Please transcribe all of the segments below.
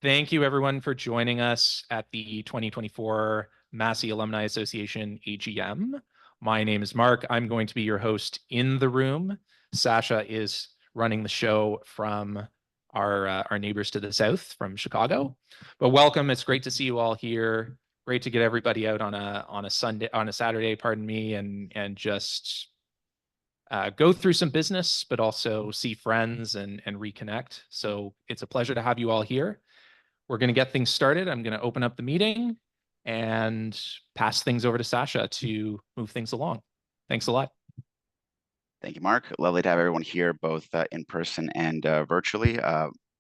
Thank you everyone for joining us at the 2024 Massey Alumni Association AGM. My name is Mark. I'm going to be your host in the room. Sasha is running the show from our neighbors to the south from Chicago. But welcome. It's great to see you all here. Great to get everybody out on a Saturday, pardon me, and just go through some business, but also see friends and reconnect. So it's a pleasure to have you all here. We're going to get things started. I'm going to open up the meeting and pass things over to Sasha to move things along. Thanks a lot. Thank you, Mark. Lovely to have everyone here, both in person and virtually.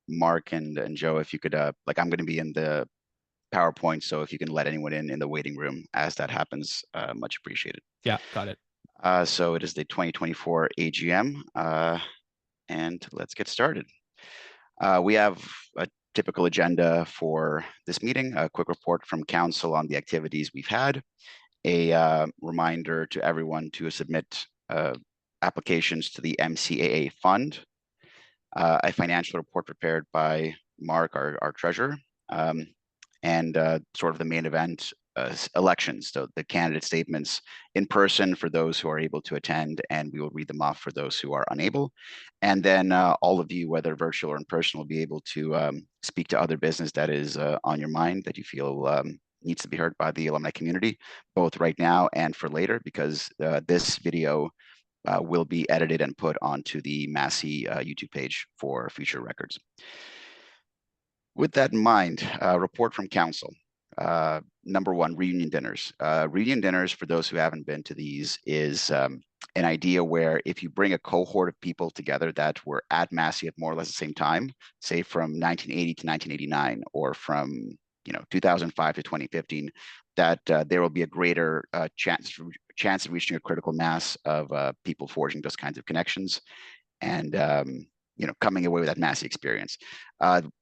Mark and Joe, if you could, I'm going to be in the PowerPoint, so if you can let anyone in the waiting room as that happens, much appreciated. Yeah, got it. So it is the 2024 AGM, and let's get started. We have a typical agenda for this meeting: a quick report from Council on the activities we've had, a reminder to everyone to submit applications to the MCAA fund, a financial report prepared by Mark, our treasurer, and sort of the main event, elections, so the candidate statements in person for those who are able to attend, and we will read them off for those who are unable. And then all of you, whether virtual or in person, will be able to speak to other business that is on your mind that you feel needs to be heard by the alumni community, both right now and for later, because this video will be edited and put onto the Massey YouTube page for future records. With that in mind, report from Council. Number one, reunion dinners. Reunion dinners, for those who haven't been to these, is an idea where if you bring a cohort of people together that were at Massey at more or less the same time, say from 1980 to 1989, or from 2005 to 2015, that there will be a greater chance of reaching a critical mass of people forging those kinds of connections and coming away with that Massey experience.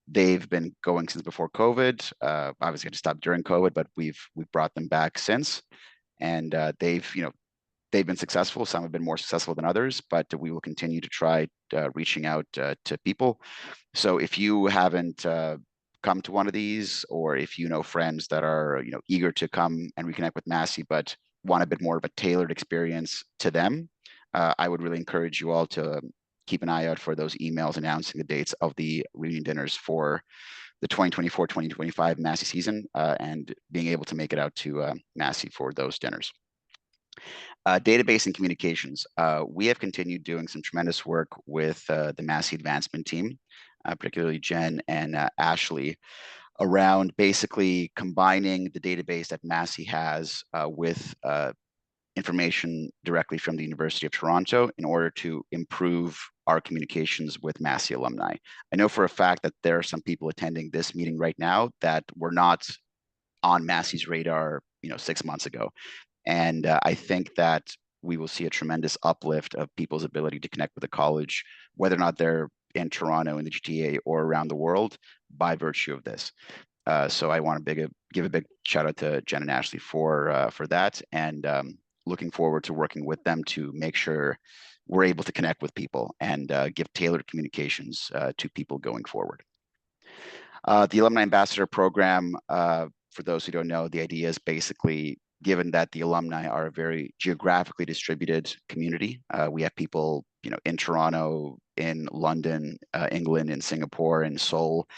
They've been going since before COVID. Obviously, had to stop during COVID, but we've brought them back since, and they've been successful. Some have been more successful than others, but we will continue to try reaching out to people. So if you haven't come to one of these, or if you know friends that are eager to come and reconnect with Massey, but want a bit more of a tailored experience to them, I would really encourage you all to keep an eye out for those emails announcing the dates of the reunion dinners for the 2024-2025 Massey season, and being able to make it out to Massey for those dinners. Database and communications. We have continued doing some tremendous work with the Massey advancement team, particularly Jen and Ashley, around basically combining the database that Massey has with information directly from the University of Toronto in order to improve our communications with Massey alumni. I know for a fact that there are some people attending this meeting right now that were not on Massey's radar 6 months ago. And I think that we will see a tremendous uplift of people's ability to connect with the college, whether or not they're in Toronto, in the GTA, or around the world, by virtue of this. So I want to give a big shout out to Jen and Ashley for that, and looking forward to working with them to make sure we're able to connect with people and give tailored communications to people going forward. The Alumni Ambassador Program, for those who don't know, the idea is basically, given that the alumni are a very geographically distributed community, we have people in Toronto, in London, England, in Singapore, in Seoul,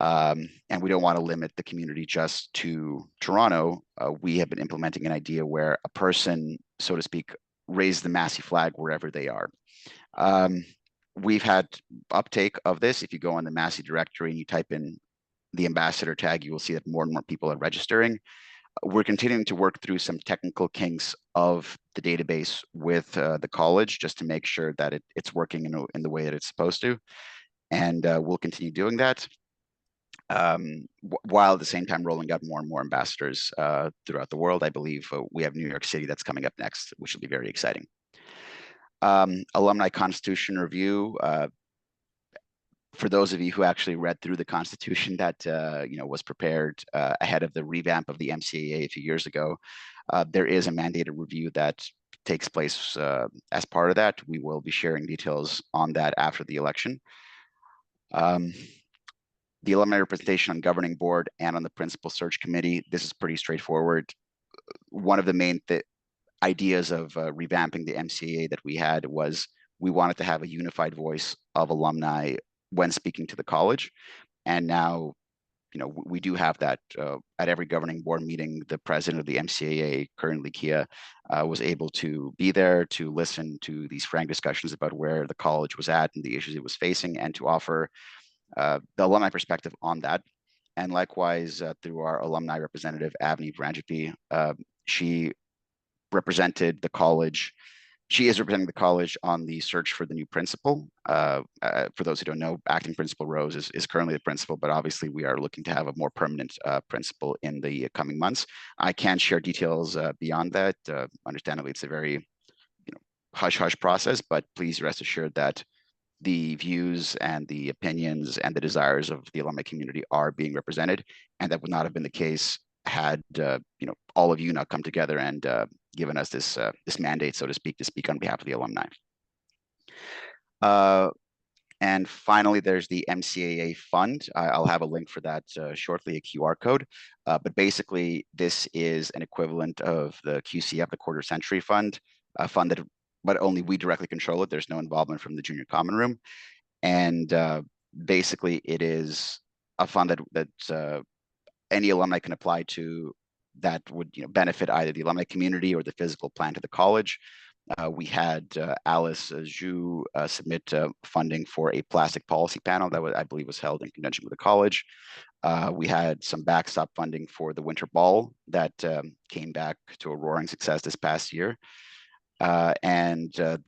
and we don't want to limit the community just to Toronto. We have been implementing an idea where a person, so to speak, raises the Massey flag wherever they are. We've had uptake of this. If you go on the Massey directory and you type in the ambassador tag, you will see that more and more people are registering. We're continuing to work through some technical kinks of the database with the college, just to make sure that it's working in the way that it's supposed to. And we'll continue doing that, while at the same time rolling out more and more ambassadors throughout the world. I believe we have New York City that's coming up next, which will be very exciting. Alumni Constitution Review. For those of you who actually read through the Constitution that was prepared ahead of the revamp of the MCAA a few years ago, there is a mandated review that takes place as part of that. We will be sharing details on that after the election. The alumni representation on governing board and on the principal search committee, this is pretty straightforward. One of the main ideas of revamping the MCAA that we had was we wanted to have a unified voice of alumni when speaking to the college. And now, we do have that at every governing board meeting. The president of the MCAA, currently Kia, was able to be there to listen to these frank discussions about where the college was at and the issues it was facing, and to offer the alumni perspective on that. And likewise, through our alumni representative, Avni Branjapi, she represented the college. She is representing the college on the search for the new principal. For those who don't know, acting principal Rose is currently the principal, but obviously we are looking to have a more permanent principal in the coming months. I can't share details beyond that. Understandably, it's a very hush-hush process, but please rest assured that the views and the opinions and the desires of the alumni community are being represented, and that would not have been the case had all of you not come together and given us this mandate, so to speak on behalf of the alumni. And finally, there's the MCAA fund. I'll have a link for that shortly, a QR code. But basically, this is an equivalent of the QCF, the Quarter Century Fund, a fund that, but only we directly control it. There's no involvement from the Junior Common Room. And basically, it is a fund that any alumni can apply to that would benefit either the alumni community or the physical plan to the college. We had Alice Zhu submit funding for a plastic policy panel that I believe was held in conjunction with the college. We had some backstop funding for the winter ball that came back to a roaring success this past year. And I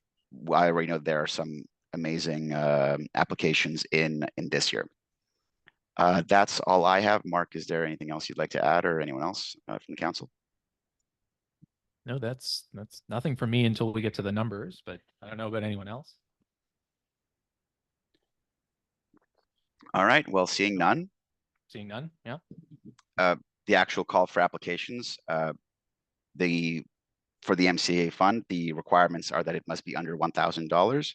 already know there are some amazing applications in this year. That's all I have. Mark, is there anything else you'd like to add, or anyone else from the council? No, that's nothing for me until we get to the numbers, but I don't know about anyone else. All right. Well, seeing none. Seeing none, yeah. The actual call for applications, for the MCAA fund, the requirements are that it must be under $1,000.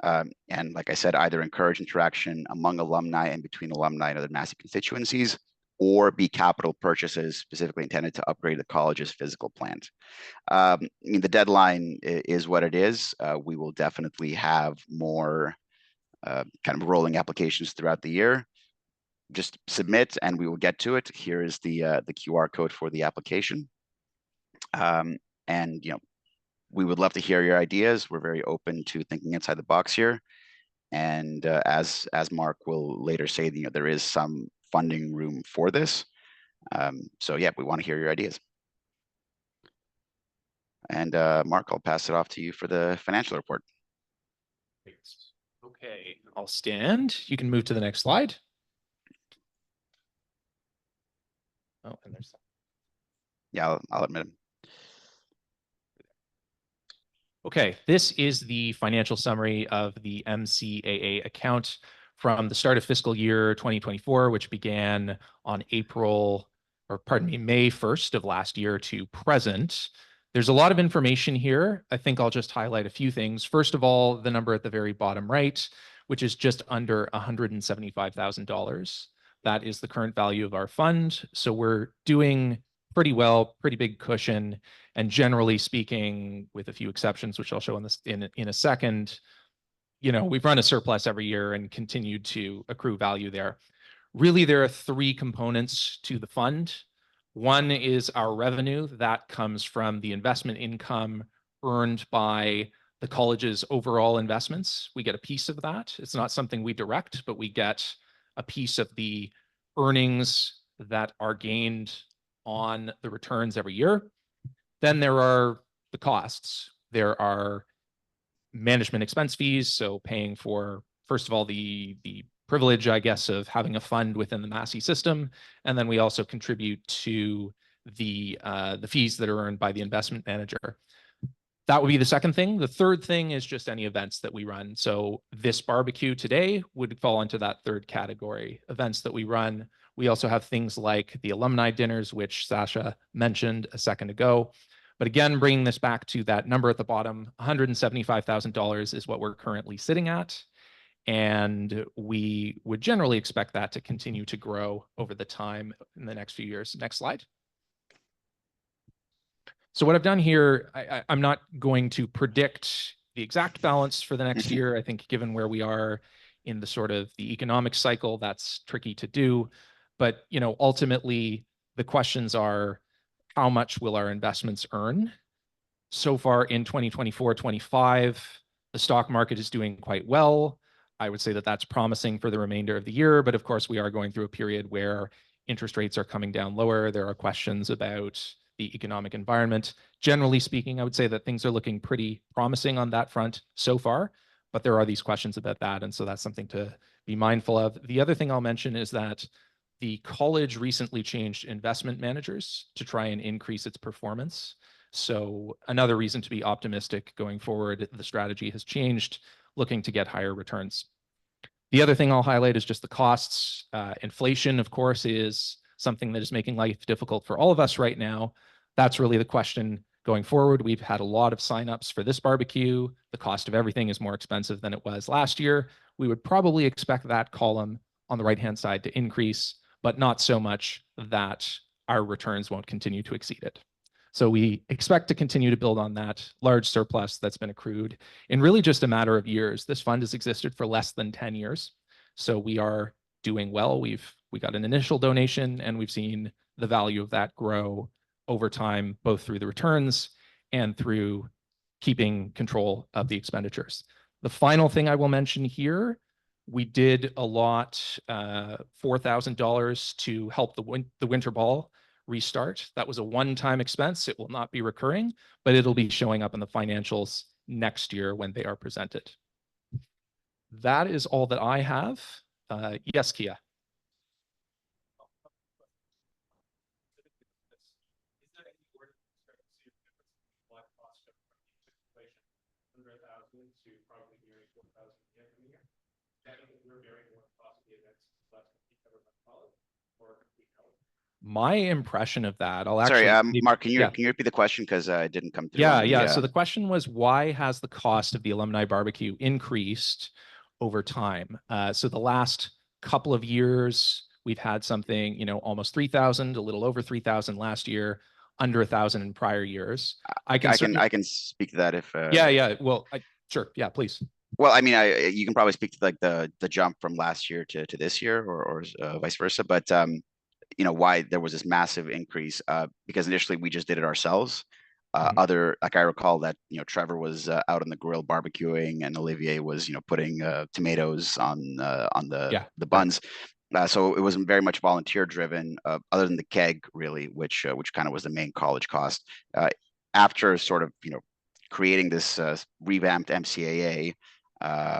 And like I said, either encourage interaction among alumni and between alumni and other Massey constituencies, or be capital purchases specifically intended to upgrade the college's physical plant. I mean, the deadline is what it is. We will definitely have more kind of rolling applications throughout the year. Just submit and we will get to it. Here is the QR code for the application. And we would love to hear your ideas. We're very open to thinking outside the box here. And as Mark will later say, there is some funding room for this. So yeah, we want to hear your ideas. And Mark, I'll pass it off to you for the financial report. Okay, I'll stand. You can move to the next slide. Oh, and there's. Yeah, I'll admit him. Okay, this is the financial summary of the MCAA account from the start of fiscal year 2024, which began on May 1st of last year to present. There's a lot of information here. I think I'll just highlight a few things. First of all, the number at the very bottom right, which is just under $175,000. That is the current value of our fund. So we're doing pretty well, pretty big cushion. And generally speaking, with a few exceptions, which I'll show in a second, we've run a surplus every year and continued to accrue value there. Really, there are three components to the fund. One is our revenue that comes from the investment income earned by the college's overall investments. We get a piece of that. It's not something we direct, but we get a piece of the earnings that are gained on the returns every year. Then there are the costs. There are management expense fees, so paying for, first of all, the privilege, I guess, of having a fund within the Massey system. And then we also contribute to the fees that are earned by the investment manager. That would be the second thing. The third thing is just any events that we run. So this barbecue today would fall into that third category, events that we run. We also have things like the alumni dinners, which Sasha mentioned a second ago. But again, bringing this back to that number at the bottom, $175,000 is what we're currently sitting at. And we would generally expect that to continue to grow over the time in the next few years. Next slide. So what I've done here, I'm not going to predict the exact balance for the next year. I think given where we are in the sort of the economic cycle, that's tricky to do. But, you know, ultimately the questions are, how much will our investments earn? So far in 2024-25, the stock market is doing quite well. I would say that that's promising for the remainder of the year. But of course, we are going through a period where interest rates are coming down lower. There are questions about the economic environment. Generally speaking, I would say that things are looking pretty promising on that front so far, but there are these questions about that. And so that's something to be mindful of. The other thing I'll mention is that the college recently changed investment managers to try and increase its performance. So another reason to be optimistic going forward. The strategy has changed, looking to get higher returns. The other thing I'll highlight is just the costs. Inflation, of course, is something that is making life difficult for all of us right now. That's really the question going forward. We've had a lot of signups for this barbecue. The cost of everything is more expensive than it was last year. We would probably expect that column on the right-hand side to increase, but not so much that our returns won't continue to exceed it. So we expect to continue to build on that large surplus that's been accrued in really just a matter of years. This fund has existed for less than 10 years. So we are doing well. We got an initial donation and we've seen the value of that grow over time, both through the returns and through keeping control of the expenditures. The final thing I will mention here, we did allot $4,000 to help the winter ball restart. That was a one-time expense. It will not be recurring, but it'll be showing up in the financials next year when they are presented. That is all that I have. Yes, Kia. My impression of that, I'll Sorry, actually Mark, can you repeat the question because it didn't come through? Yeah. So the question was, why has the cost of the alumni barbecue increased over time? So the last couple of years, we've had something, you know, almost 3,000, a little over 3,000 last year, under 1,000 in prior years. I can speak to that if. Yeah. Well, sure. Yeah, please. Well, I mean, you can probably speak to like the jump from last year to this year, or vice versa. But you know, why there was this massive increase, because initially we just did it ourselves. Like I recall that, you know, Trevor was out on the grill barbecuing and Olivier was, you know, putting tomatoes on the buns. So it was very much volunteer driven, other than the keg really, which kind of was the main college cost. After sort of, you know, creating this revamped MCAA,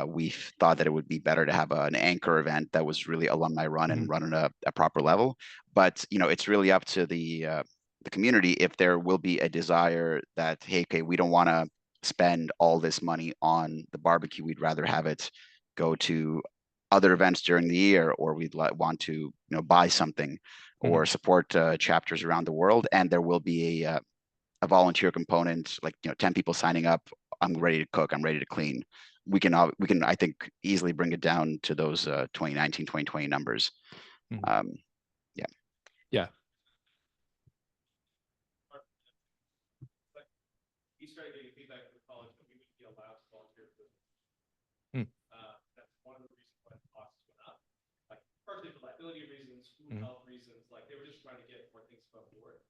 we thought that it would be better to have an anchor event that was really alumni run and run at a proper level. But, you know, it's really up to the community if there will be a desire that, hey, okay, we don't want to spend all this money on the barbecue. We'd rather have it go to other events during the year, or we'd want to, you know, buy something or support chapters around the world. And there will be a volunteer component, like, you know, 10 people signing up. I'm ready to cook. I'm ready to clean. We can, I think, easily bring it down to those 2019, 2020 numbers. Yeah. We started getting feedback from the college that we would be allowed to volunteer for this. That's one of the reasons why the costs went up. Like, partially for liability reasons, food health reasons, like they were just trying to get more things above board.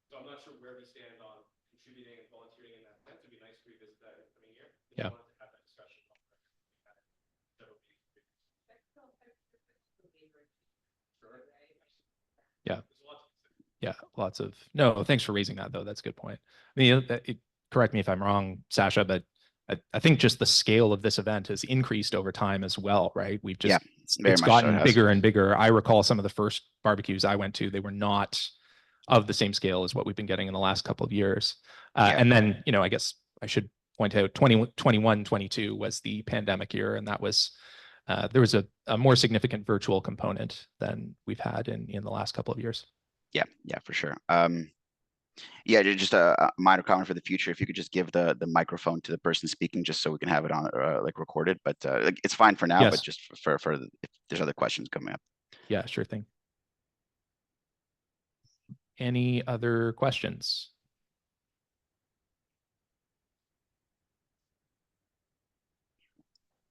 So I'm not sure where we stand on contributing and volunteering in that sense. It'd be nice to revisit that in the coming year. Yeah. I wanted to have that discussion. Yeah, lots of no. Thanks for raising that, though. That's a good point. I mean, correct me if I'm wrong, Sasha, but I think just the scale of this event has increased over time as well, right? We've just it's gotten bigger and bigger. I recall some of the first barbecues I went to; they were not of the same scale as what we've been getting in the last couple of years. And then, you know, I guess I should point out 2021, 22 was the pandemic year, and that was there was a more significant virtual component than we've had in the last couple of years. Yeah, for sure. Yeah, just a minor comment for the future. If you could just give the microphone to the person speaking, just so we can have it on like recorded. But like, it's fine for now. Yes. But just for if there's other questions coming up. Yeah, sure thing. Any other questions?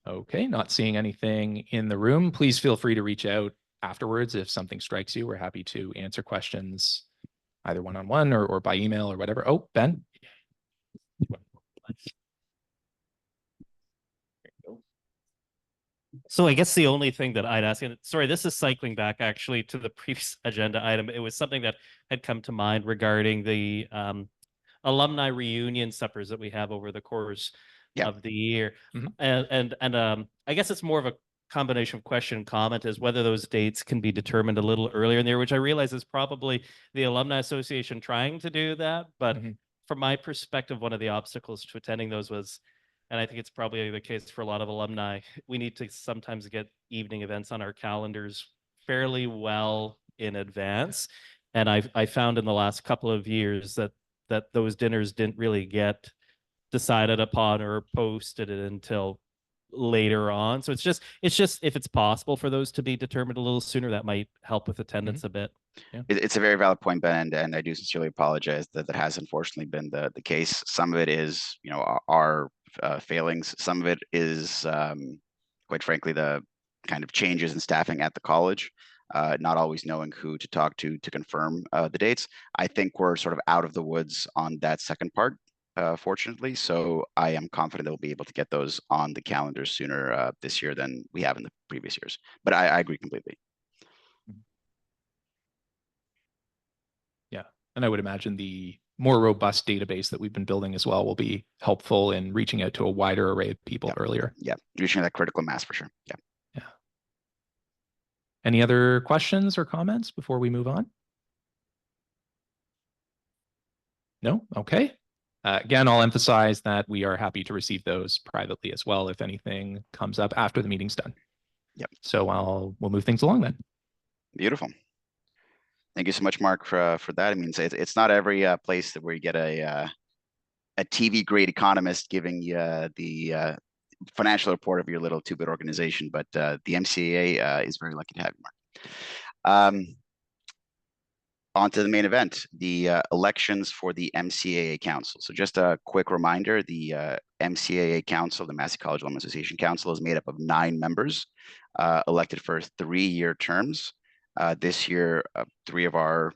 Okay, not seeing anything in the room. Please feel free to reach out afterwards if something strikes you. We're happy to answer questions either one-on-one or by email or whatever. Oh, Ben. So I guess the only thing that I'd ask, and sorry, this is cycling back actually to the previous agenda item. It was something that had come to mind regarding the alumni reunion suppers that we have over the course of the year. And I guess it's more of a combination of question and comment as whether those dates can be determined a little earlier in there, which I realize is probably the Alumni Association trying to do that. But from my perspective, one of the obstacles to attending those was, and I think it's probably the case for a lot of alumni, we need to sometimes get evening events on our calendars fairly well in advance. And I found in the last couple of years that those dinners didn't really get decided upon or posted until later on. So it's just if it's possible for those to be determined a little sooner, that might help with attendance a bit. Yeah. It's a very valid point, Ben, and I do sincerely apologize that that has unfortunately been the case. Some of it is, you know, our failings. Some of it is, quite frankly, the kind of changes in staffing at the college, not always knowing who to talk to confirm the dates. I think we're sort of out of the woods on that second part, fortunately. So I am confident that we'll be able to get those on the calendar sooner this year than we have in the previous years. But I agree completely. Yeah, and I would imagine the more robust database that we've been building as well will be helpful in reaching out to a wider array of people earlier. Yeah, reaching that critical mass for sure. Yeah. Yeah. Any other questions or comments before we move on? No? Okay. Again, I'll emphasize that we are happy to receive those privately as well if anything comes up after the meeting's done. Yep. So we'll move things along then. Beautiful. Thank you so much, Mark, for that. I mean, it's not every place that where you get a TV grade economist giving you the financial report of your little 2-bit organization, but the MCAA is very lucky to have you, Mark. On to the main event, the elections for the MCAA Council. So just a quick reminder, the MCAA Council, the Massey College Alumni Association Council, is made up of 9 members elected for 3-year terms. This year, 3 of our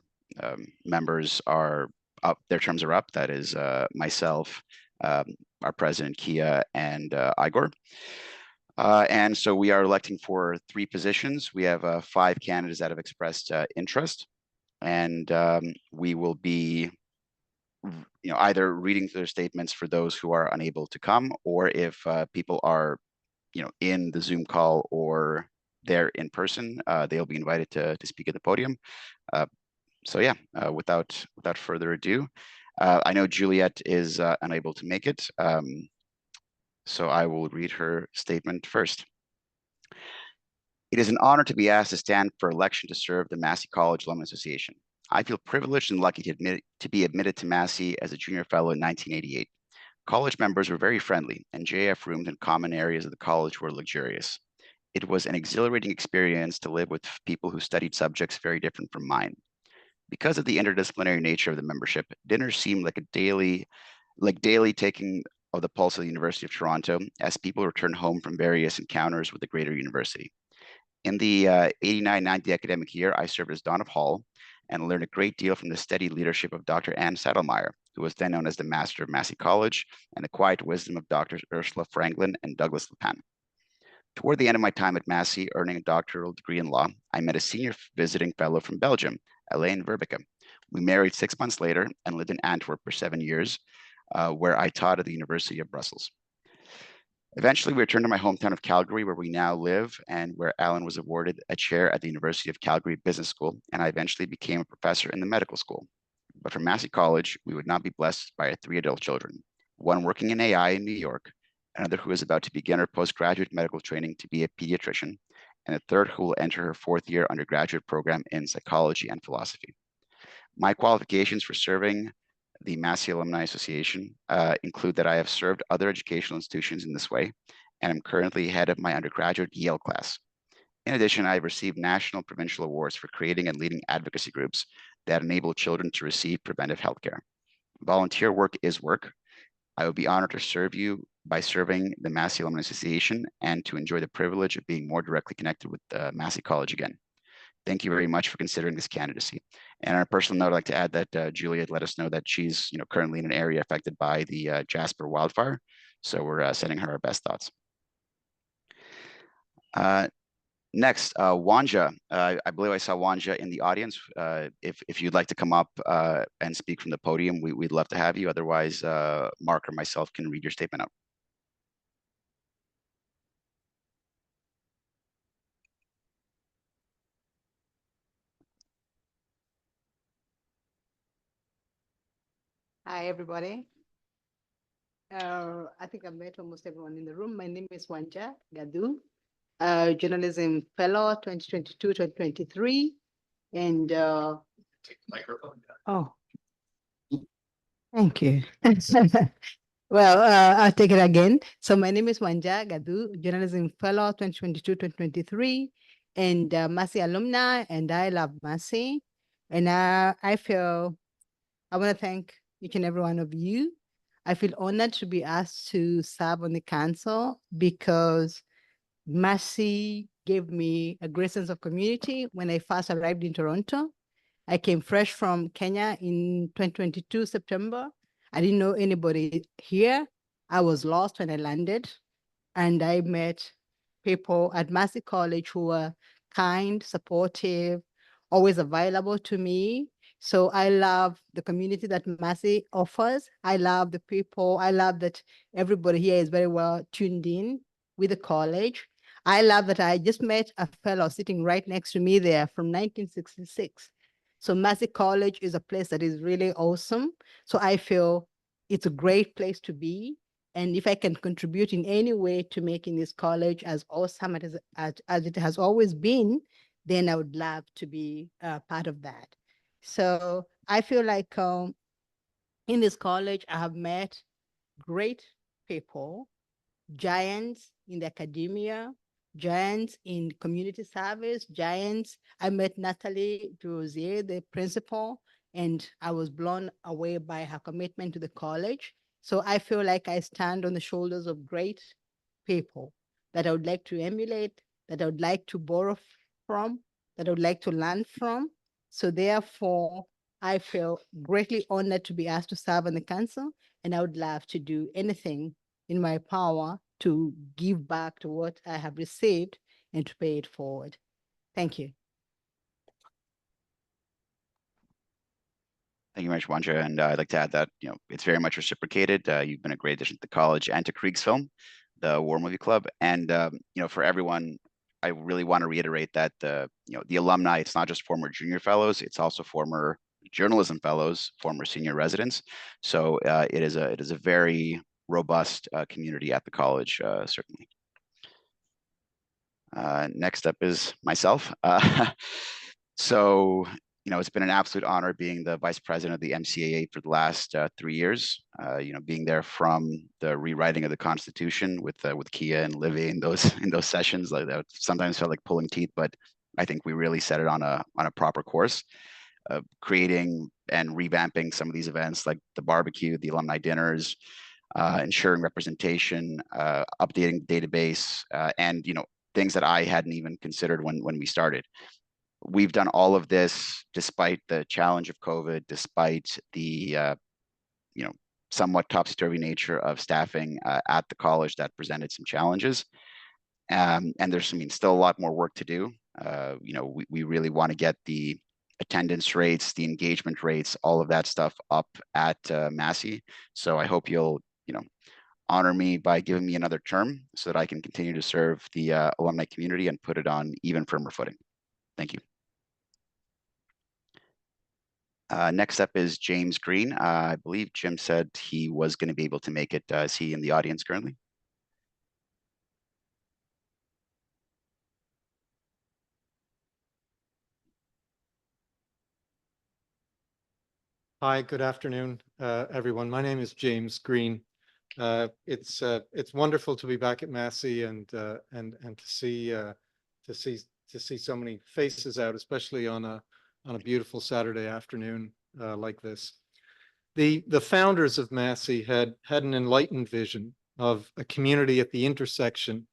members are up, their terms are up. That is myself, our president, Kia, and Igor. And so we are electing for 3 positions. We have 5 candidates that have expressed interest. And we will be, you know, either reading their statements for those who are unable to come, or if people are, you know, in the Zoom call or there in person, they'll be invited to speak at the podium. So yeah, without further ado, I know Juliet is unable to make it, so I will read her statement first. It is an honor to be asked to stand for election to serve the Massey College Alumni Association. I feel privileged and lucky to be admitted to Massey as a junior fellow in 1988. College members were very friendly, and JF rooms and common areas of the college were luxurious. It was an exhilarating experience to live with people who studied subjects very different from mine. Because of the interdisciplinary nature of the membership, dinners seemed like daily taking of the pulse of the University of Toronto as people returned home from various encounters with the greater university. In the 89-90 academic year, I served as Don of Hall and learned a great deal from the steady leadership of Dr. Ann Saddlemeyer, who was then known as the Master of Massey College, and the quiet wisdom of Drs. Ursula Franklin and Douglas Lepan. Toward the end of my time at Massey, earning a doctoral degree in law, I met a senior visiting fellow from Belgium, Alain Verbeeke. We married 6 months later and lived in Antwerp for 7 years, where I taught at the University of Brussels. Eventually, we returned to my hometown of Calgary, where we now live, and where Alan was awarded a chair at the University of Calgary Business School, and I eventually became a professor in the medical school. But for Massey College, we would not be blessed by our 3 adult children, one working in AI in New York, another who is about to begin her postgraduate medical training to be a pediatrician, and a third who will enter her 4th year undergraduate program in psychology and philosophy. My qualifications for serving the Massey Alumni Association include that I have served other educational institutions in this way, and I'm currently head of my undergraduate Yale class. In addition, I've received national provincial awards for creating and leading advocacy groups that enable children to receive preventive healthcare. Volunteer work is work. I would be honored to serve you by serving the Massey Alumni Association and to enjoy the privilege of being more directly connected with Massey College again. Thank you very much for considering this candidacy. And on a personal note, I'd like to add that Juliet let us know that she's currently in an area affected by the Jasper wildfire. So we're sending her our best thoughts. Next, Wanja. I believe I saw Wanja in the audience. If you'd like to come up and speak from the podium, we'd love to have you. Otherwise, Mark or myself can read your statement out. Hi, everybody. I think I've met almost everyone in the room. My name is Wanja Gadu, journalism fellow 2022-2023. And Take the microphone down. oh, thank you. Well, I'll take it again. So my name is Wanja Gadu, journalism fellow 2022-2023, and Massey alumni, and I love Massey. And I feel I want to thank each and every one of you. I feel honored to be asked to serve on the council because Massey gave me a great sense of community when I first arrived in Toronto. I came fresh from Kenya in 2022 September. I didn't know anybody here. I was lost when I landed, and I met people at Massey College who were kind, supportive, always available to me. So I love the community that Massey offers. I love the people. I love that everybody here is very well tuned in with the college. I love that I just met a fellow sitting right next to me there from 1966. So Massey College is a place that is really awesome. So I feel it's a great place to be. And if I can contribute in any way to making this college as awesome as it has always been, then I would love to be part of that. So I feel like in this college, I have met great people, giants in the academia, giants in community service, giants. I met Natalie Rosier, the principal, and I was blown away by her commitment to the college. So I feel like I stand on the shoulders of great people that I would like to emulate, that I would like to borrow from, that I would like to learn from. So therefore, I feel greatly honored to be asked to serve on the council, and I would love to do anything in my power to give back to what I have received and to pay it forward. Thank you. Thank you very much, Wanja. And I'd like to add that it's very much reciprocated. You've been a great addition to the college and to Kriegsfilm, the war movie club. And for everyone, I really want to reiterate that the alumni, it's not just former junior fellows, it's also former journalism fellows, former senior residents. So it is a very robust community at the college, certainly. Next up is myself. So it's been an absolute honor being the vice president of the MCAA for the last 3 years. Being there from the rewriting of the Constitution with Kia and Livy in those sessions, like that sometimes felt like pulling teeth, but I think we really set it on a proper course. Creating and revamping some of these events like the barbecue, the alumni dinners, ensuring representation, updating the database, and things that I hadn't even considered when we started. We've done all of this despite the challenge of COVID, despite the somewhat topsy-turvy nature of staffing at the college that presented some challenges. And there's still a lot more work to do. We really want to get the attendance rates, the engagement rates, all of that stuff up at Massey. So I hope you'll honor me by giving me another term so that I can continue to serve the alumni community and put it on even firmer footing. Thank you. Next up is James Green. I believe Jim said he was going to be able to make it. Is he in the audience currently? Hi, good afternoon, everyone. My name is James Green. It's wonderful to be back at Massey and to see so many faces out, especially on a beautiful Saturday afternoon like this. The founders of Massey had an enlightened vision of a community at the intersection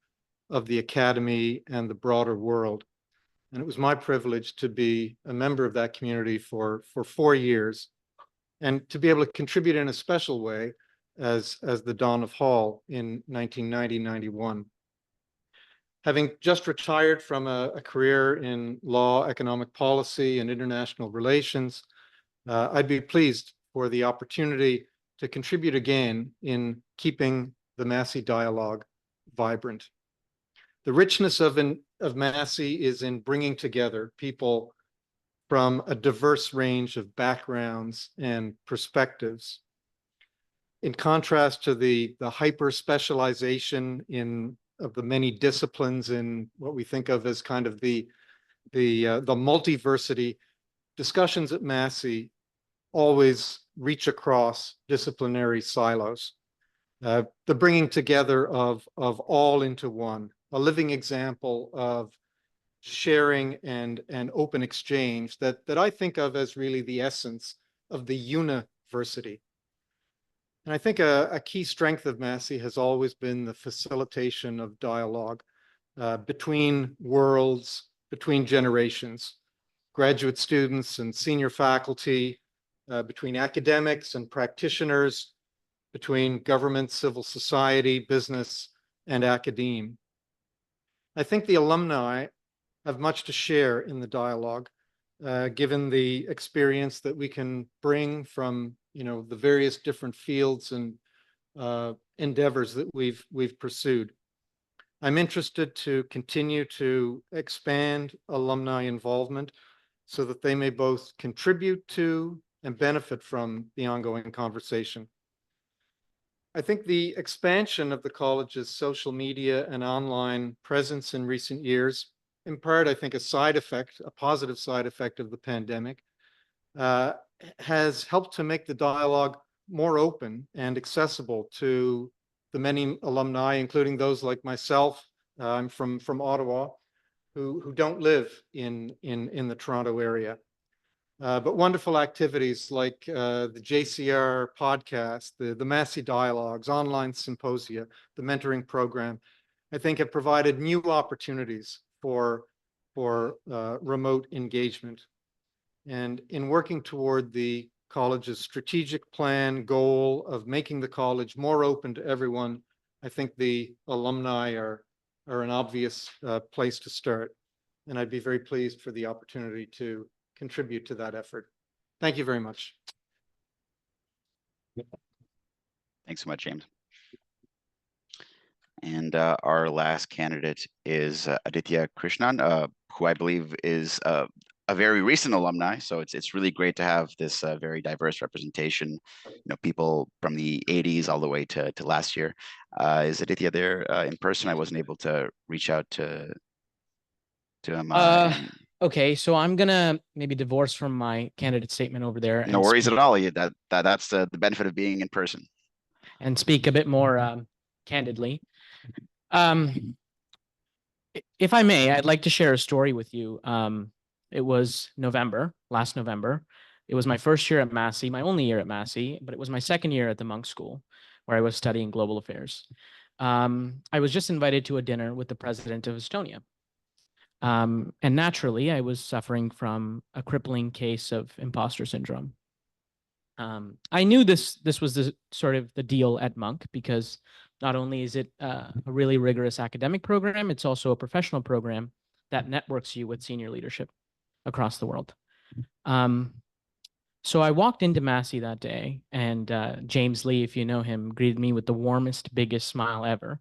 of the academy and the broader world. And it was my privilege to be a member of that community for 4 years, and to be able to contribute in a special way as the Dawn of Hall in 1990-91. Having just retired from a career in law, economic policy, and international relations, I'd be pleased for the opportunity to contribute again in keeping the Massey dialogue vibrant. The richness of Massey is in bringing together people from a diverse range of backgrounds and perspectives. In contrast to the hyper specialization of the many disciplines in what we think of as kind of the multiversity, discussions at Massey always reach across disciplinary silos. The bringing together of all into one, a living example of sharing and open exchange that I think of as really the essence of the university. And I think a key strength of Massey has always been the facilitation of dialogue between worlds, between generations, graduate students and senior faculty, between academics and practitioners, between government, civil society, business, and academe. I think the alumni have much to share in the dialogue, given the experience that we can bring from the various different fields and endeavors that we've pursued. I'm interested to continue to expand alumni involvement so that they may both contribute to and benefit from the ongoing conversation. I think the expansion of the college's social media and online presence in recent years, in part, I think a positive side effect of the pandemic, has helped to make the dialogue more open and accessible to the many alumni, including those like myself. I'm from Ottawa, who don't live in the Toronto area. But wonderful activities like the JCR podcast, the Massey Dialogues, online symposia, the mentoring program, I think have provided new opportunities for remote engagement. And in working toward the college's strategic plan goal of making the college more open to everyone, I think the alumni are an obvious place to start. And I'd be very pleased for the opportunity to contribute to that effort. Thank you very much. Thanks so much, James. And our last candidate is Aditya Krishnan, who I believe is a very recent alumni. So it's really great to have this very diverse representation. People from the 80s all the way to last year. Is Aditya there in person? I wasn't able to reach out to him. Okay, so I'm gonna maybe divorce from my candidate statement over there. No worries at all. That's the benefit of being in person. And speak a bit more candidly. If I may, I'd like to share a story with you. It was last November. It was my first year at Massey, my only year at Massey, but it was my second year at the Monk School, where I was studying global affairs. I was just invited to a dinner with the president of Estonia. And naturally, I was suffering from a crippling case of imposter syndrome. I knew this was the sort of the deal at Monk, because not only is it a really rigorous academic program, it's also a professional program that networks you with senior leadership across the world. So I walked into Massey that day, and James Lee, if you know him, greeted me with the warmest, biggest smile ever.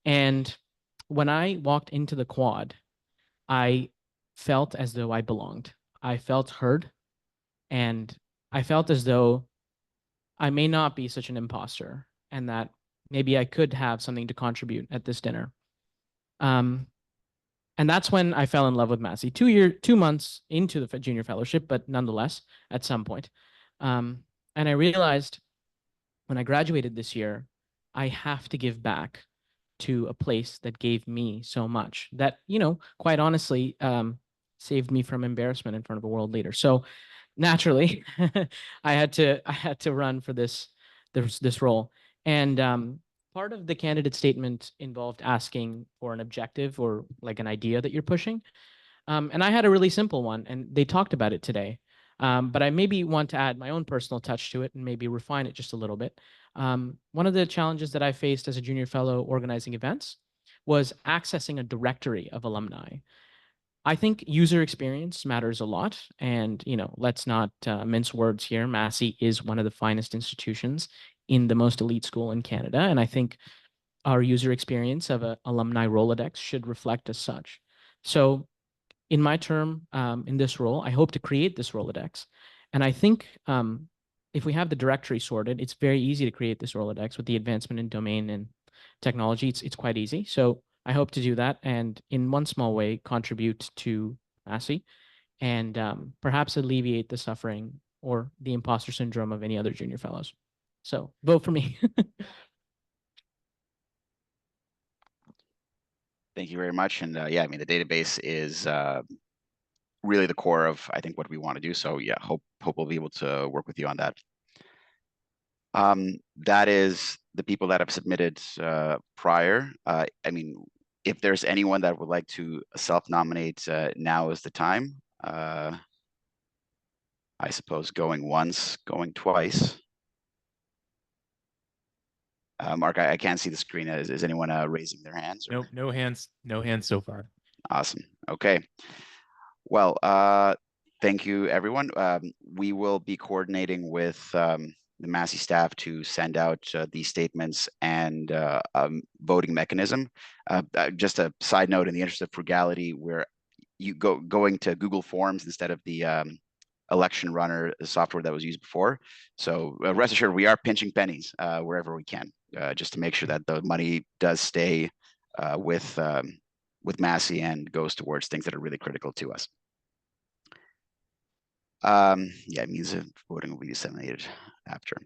And when I walked into the quad, I felt as though I belonged. I felt heard, and I felt as though I may not be such an imposter, and that maybe I could have something to contribute at this dinner. And that's when I fell in love with Massey. 2 months into the junior fellowship, but nonetheless, at some point. And I realized when I graduated this year, I have to give back to a place that gave me so much that, quite honestly, saved me from embarrassment in front of a world leader. So naturally, I had to run for this role. And part of the candidate statement involved asking for an objective or like an idea that you're pushing. And I had a really simple one, and they talked about it today. But I maybe want to add my own personal touch to it and maybe refine it just a little bit. One of the challenges that I faced as a junior fellow organizing events was accessing a directory of alumni. I think user experience matters a lot. And, let's not mince words here. Massey is one of the finest institutions in the most elite school in Canada. And I think our user experience of an alumni Rolodex should reflect as such. So in my term in this role, I hope to create this Rolodex. And I think if we have the directory sorted, it's very easy to create this Rolodex with the advancement in domain and technology. It's quite easy. So I hope to do that and in one small way contribute to Massey and perhaps alleviate the suffering or the imposter syndrome of any other junior fellows. So vote for me. Thank you very much. And yeah, I mean, the database is really the core of, I think, what we want to do. So yeah, hope we'll be able to work with you on that. That is the people that have submitted prior. I mean, if there's anyone that would like to self-nominate, now is the time. I suppose going once, going twice. Mark, I can't see the screen. Is anyone raising their hands? No, no hands so far. Awesome. Okay. Well, thank you, everyone. We will be coordinating with the Massey staff to send out these statements and voting mechanism. Just a side note, in the interest of frugality, where you going to Google Forms instead of the election runner software that was used before. So rest assured, we are pinching pennies wherever we can, just to make sure that the money does stay with Massey and goes towards things that are really critical to us. Yeah, it means voting will be disseminated after.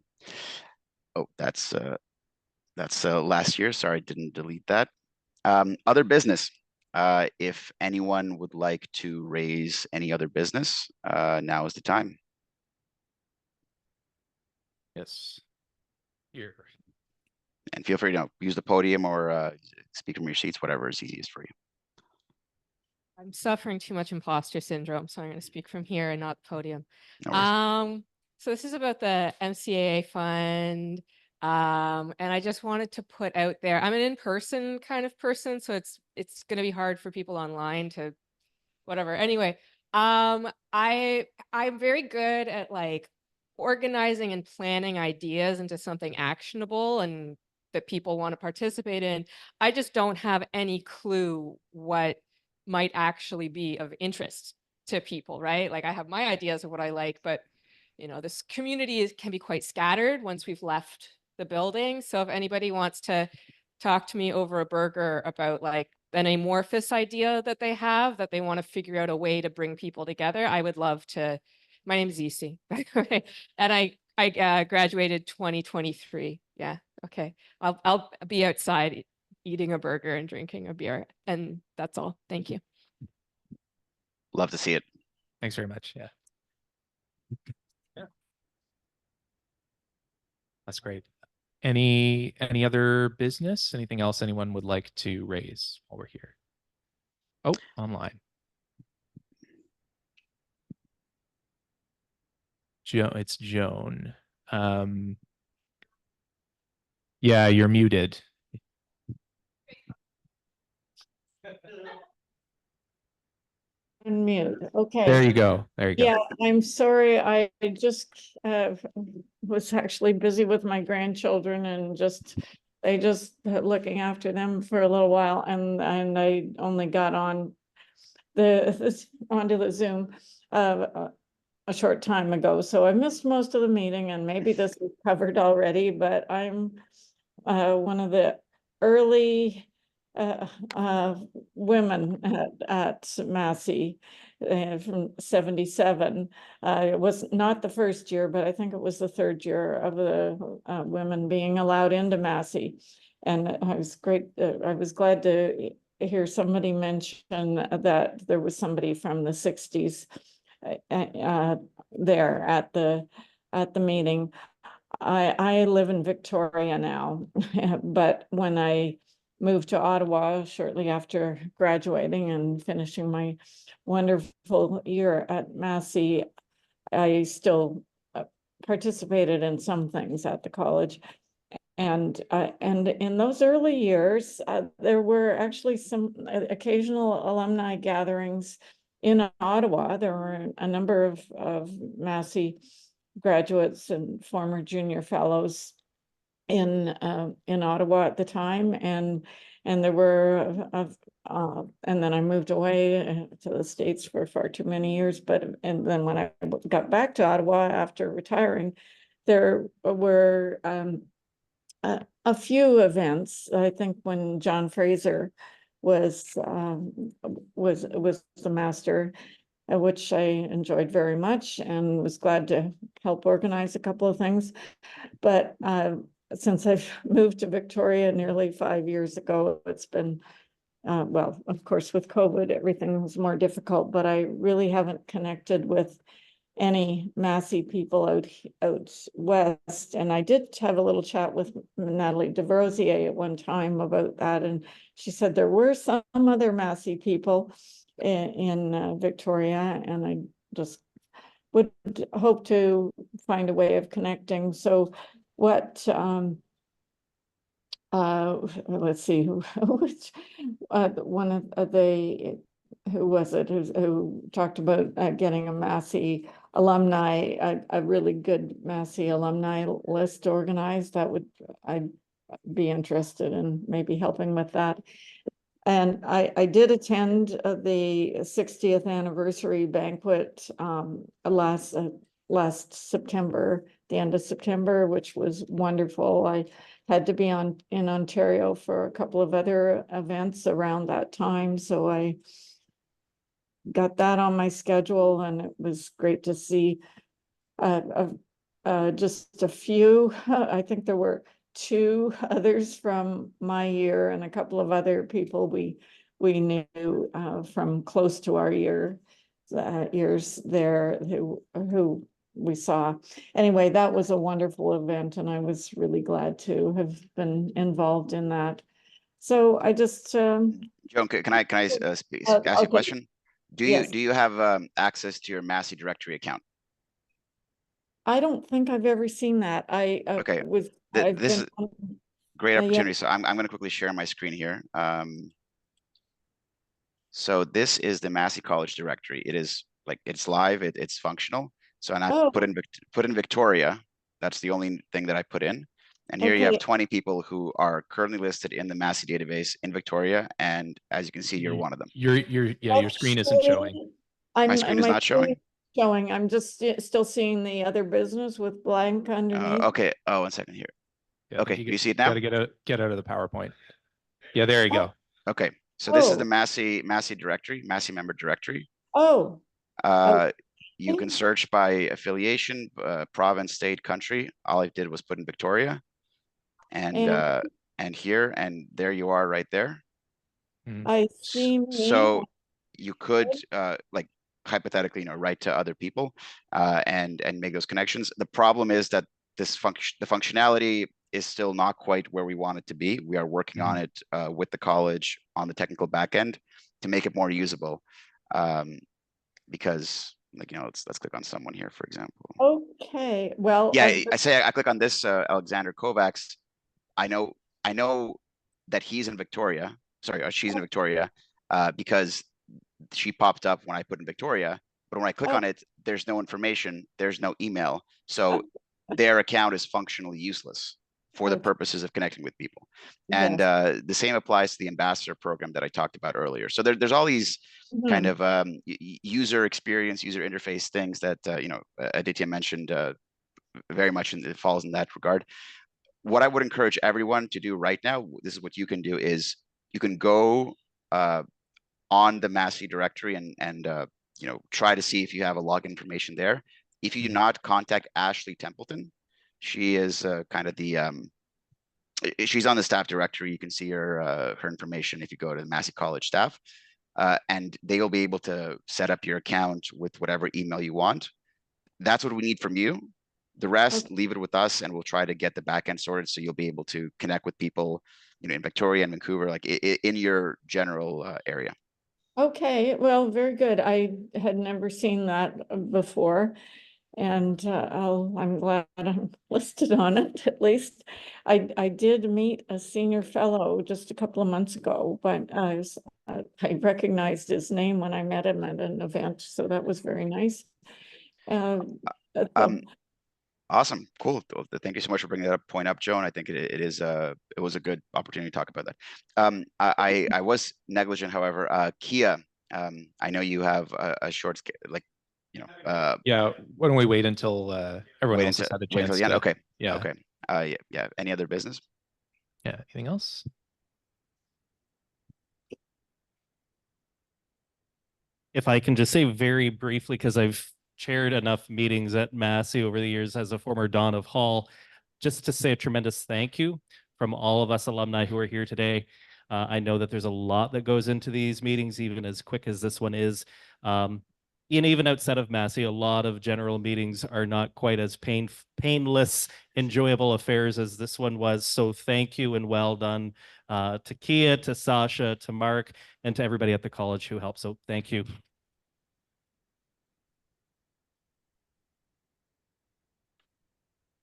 Oh, that's last year. Sorry, I didn't delete that. Other business. If anyone would like to raise any other business, now is the time. Yes. Here. And feel free to use the podium or speak from your seats, whatever is easiest for you. I'm suffering too much imposter syndrome, so I'm going to speak from here and not the podium. No worries. So this is about the MCAA fund. And I just wanted to put out there, I'm an in-person kind of person, so it's going to be hard for people online to whatever. Anyway, I'm very good at like organizing and planning ideas into something actionable and that people want to participate in. I just don't have any clue what might actually be of interest to people, right? Like I have my ideas of what I like, but this community can be quite scattered once we've left the building. So if anybody wants to talk to me over a burger about like an amorphous idea that they have, that they want to figure out a way to bring people together, I would love to. My name is Isi, and I graduated 2023. Yeah, okay. I'll be outside eating a burger and drinking a beer, and that's all. Thank you. Love to see it. Thanks very much. Yeah. Yeah. That's great. Any other business? Anything else anyone would like to raise while we're here? Oh, online. It's Joan. Yeah, you're muted. Unmute. Okay. There you go. There you go. Yeah, I'm sorry. I just was actually busy with my grandchildren and they just looking after them for a little while, and I only got on onto the Zoom a short time ago, so I missed most of the meeting, and maybe this is covered already, but I'm one of the early women at Massey, from 77. It was not the first year, but I think it was the third year of the women being allowed into Massey. And I was I was glad to hear somebody mention that there was somebody from the 60s there at the meeting. I live in Victoria now, but when I moved to Ottawa shortly after graduating and finishing my wonderful year at Massey, I still participated in some things at the college. And in those early years, there were actually some occasional alumni gatherings in Ottawa. There were a number of Massey graduates and former junior fellows in Ottawa at the time, and there were and then I moved away to the States for far too many years. And then when I got back to Ottawa after retiring, there were a few events. I think when John Fraser was the master, which I enjoyed very much and was glad to help organize a couple of things. But since I've moved to Victoria nearly 5 years ago, it's been, well, of course, with COVID, everything was more difficult, but I really haven't connected with any Massey people out west. And I did have a little chat with Natalie DeVrosier at one time about that. And she said there were some other Massey people in Victoria, and I just would hope to find a way of connecting. So what, let's see, which one of the, who was it who talked about getting a Massey alumni, a really good Massey alumni list organized? I'd be interested in maybe helping with that. And I did attend the 60th anniversary banquet last September, the end of September, which was wonderful. I had to be in Ontario for a couple of other events around that time, so I got that on my schedule, and it was great to see just a few. I think there were 2 others from my year and a couple of other people we knew from close to our years there who we saw. Anyway, that was a wonderful event, and I was really glad to have been involved in that. So I just Joan, can I ask you a question? Do you have access to your Massey directory account? I don't think I've ever seen that. Okay. This is great opportunity. So I'm going to quickly share my screen here. So this is the Massey College directory. It is it's live. It's functional. So and I put in Victoria. That's the only thing that I put in. And here you have 20 people who are currently listed in the Massey database in Victoria. And as you can see, you're one of them. Your screen isn't showing. My screen is not showing. I'm just still seeing the other business with blank underneath. Okay. Oh, 1 second here. Yeah, okay. You see it now? Got to get out of the PowerPoint. Yeah, there you go. Okay. So this is the Massey directory, Massey member directory. You can search by affiliation, province, state, country. All I did was put in Victoria, and here, and there you are right there. I see. So you could hypothetically, write to other people and make those connections. The problem is that the functionality is still not quite where we want it to be. We are working on it with the college on the technical back end to make it more usable. Because let's click on someone here, for example. Okay, well, yeah, I click on this Alexander Kovacs. I know that he's in Victoria. Sorry, or she's in Victoria because she popped up when I put in Victoria. But when I click on it, there's no information. There's no email. So their account is functionally useless for the purposes of connecting with people. And the same applies to the ambassador program that I talked about earlier. So there's all these kind of user experience, user interface things that Aditya mentioned very much, and it falls in that regard. What I would encourage everyone to do right now, this is what you can do, is you can go on the Massey directory and try to see if you have a login information there. If you do not, contact Ashley Templeton. She is kind of the she's on the staff directory. You can see her information if you go to the Massey College staff, and they will be able to set up your account with whatever email you want. That's what we need from you. The rest, leave it with us, and we'll try to get the back end sorted so you'll be able to connect with people, in Victoria and Vancouver, like in your general area. Okay, well, very good. I had never seen that before. And I'm glad I'm listed on it, at least. I did meet a senior fellow just a couple of months ago, but I recognized his name when I met him at an event, so that was very nice. Awesome, cool. Thank you so much for bringing that point up, Joan. I think it was a good opportunity to talk about that. I was negligent, however. Kia, I know you have a short, yeah, why don't we wait until everyone else has had a wait chance until the end? to, Okay. yeah. Okay. Yeah. Any other business? Yeah, anything else? If I can just say very briefly, because I've chaired enough meetings at Massey over the years as a former Don of Hall, just to say a tremendous thank you from all of us alumni who are here today. I know that there's a lot that goes into these meetings, even as quick as this one is. And even outside of Massey, a lot of general meetings are not quite as painless, enjoyable affairs as this one was. So thank you and well done to Kia, to Sasha, to Mark, and to everybody at the college who helped. So thank you.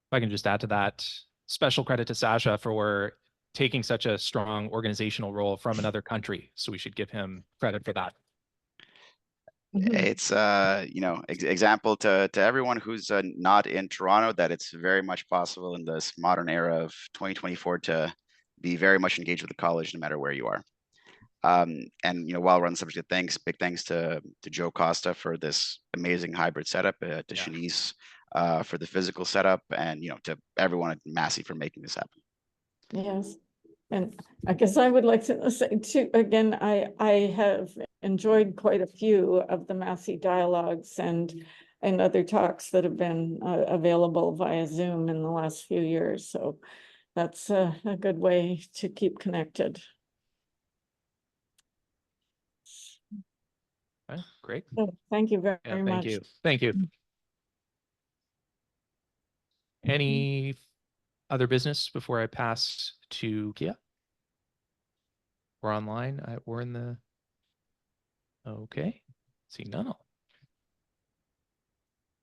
If I can just add to that, special credit to Sasha for taking such a strong organizational role from another country. So we should give him credit for that. It's example to everyone who's not in Toronto that it's very much possible in this modern era of 2024 to be very much engaged with the college no matter where you are. And while we're on the subject of thanks, big thanks to Joe Costa for this amazing hybrid setup, to Shanice for the physical setup, and to everyone at Massey for making this happen. Yes. And I guess I would like to say too, again, I have enjoyed quite a few of the Massey dialogues and other talks that have been available via Zoom in the last few years. So that's a good way to keep connected. Okay, great. So thank you very much. Thank you. Thank you. Any other business before I pass to Kia? We're online. We're in the. Okay. See none. It's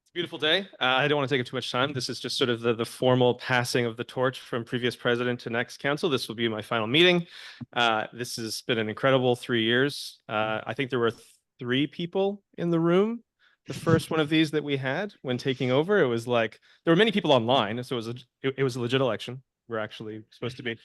a beautiful day. I don't want to take up too much time. This is just sort of the formal passing of the torch from previous president to next council. This will be my final meeting. This has been an incredible 3 years. I think there were 3 people in the room. The first one of these that we had when taking over, it was like there were many people online, so it was a legit election. We're actually supposed to be.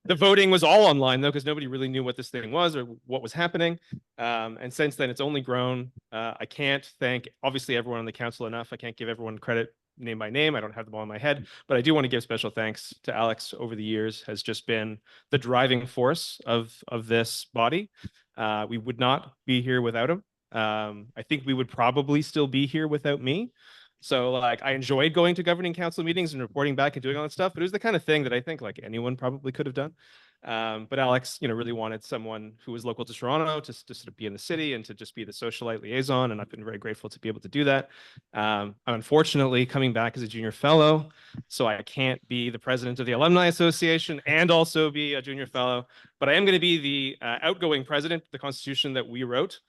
The voting was all online though, because nobody really knew what this thing was or what was happening. And since then, it's only grown. I can't thank obviously everyone on the council enough. I can't give everyone credit name by name. I don't have them all in my head, but I do want to give special thanks to Alex over the years, has just been the driving force of this body. We would not be here without him. I think we would probably still be here without me. So like I enjoyed going to governing council meetings and reporting back and doing all that stuff, but it was the kind of thing that I think like anyone probably could have done. But Alex, really wanted someone who was local to Toronto to sort of be in the city and to just be the socialite liaison. And I've been very grateful to be able to do that. I'm unfortunately coming back as a junior fellow, so I can't be the president of the Alumni Association and also be a junior fellow, but I am going to be the outgoing president. The constitution that we wrote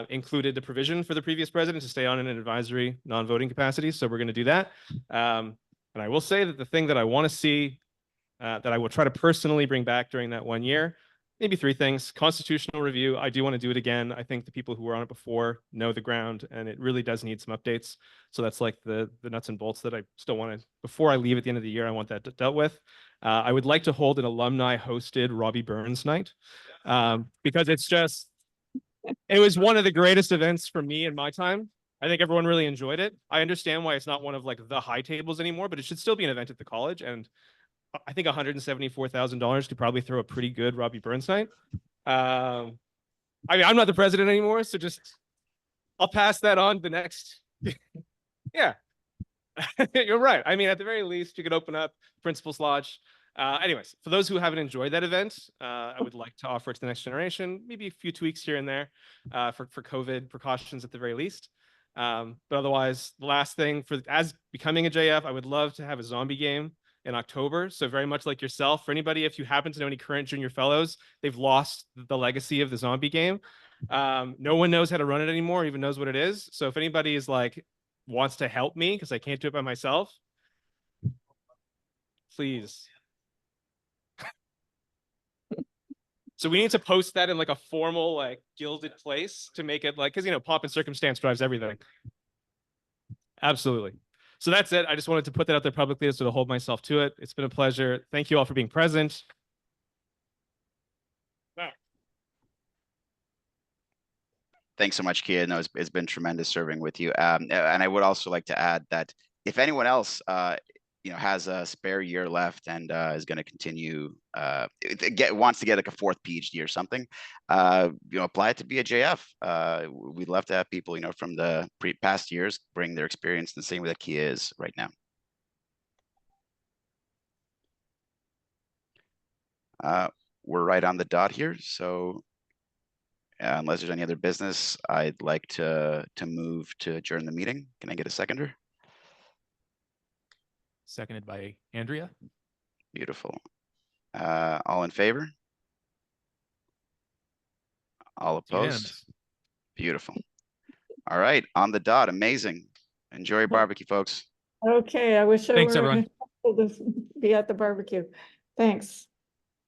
included a provision for the previous president to stay on in an advisory non-voting capacity. So we're going to do that. And I will say that the thing that I want to see that I will try to personally bring back during that 1 year, maybe 3 things. Constitutional review, I do want to do it again. I think the people who were on it before know the ground, and it really does need some updates. So that's like the nuts and bolts that I still want to, before I leave at the end of the year, I want that dealt with. I would like to hold an alumni hosted Robbie Burns night because it was one of the greatest events for me in my time. I think everyone really enjoyed it. I understand why it's not one of like the high tables anymore, but it should still be an event at the college. And I think $174,000 could probably throw a pretty good Robbie Burns night. I mean, I'm not the president anymore, so just I'll pass that on to the next. Yeah. You're right. I mean, at the very least, you could open up Principal's Lodge. Anyways, for those who haven't enjoyed that event, I would like to offer it to the next generation, maybe a few tweaks here and there for COVID precautions at the very least. But otherwise, the last thing as becoming a JF, I would love to have a zombie game in October. So very much like yourself, for anybody, if you happen to know any current junior fellows, they've lost the legacy of the zombie game. No one knows how to run it anymore, even knows what it is. So if anybody is like, wants to help me because I can't do it by myself, please. So we need to post that in like a formal, like gilded place to make it like, because, you know, pomp and circumstance drives everything. Absolutely. So that's it. I just wanted to put that out there publicly so to hold myself to it. It's been a pleasure. Thank you all for being present. Thanks so much, Kia. No, it's been tremendous serving with you. And I would also like to add that if anyone else, you know, has a spare year left and is going to continue, wants to get like a 4th PhD or something, you know, apply to be a JF. We'd love to have people, you know, from the past years bring their experience the same way that Kia is right now. We're right on the dot here, so unless there's any other business, I'd like to move to adjourn the meeting. Can I get a seconder? Seconded by Andrea. Beautiful. All in favor? All opposed? Unanimous. Beautiful. All right, on the dot. Amazing. Enjoy your barbecue, folks. Okay, I wish I Thanks, were everyone. able to be at the barbecue. Thanks.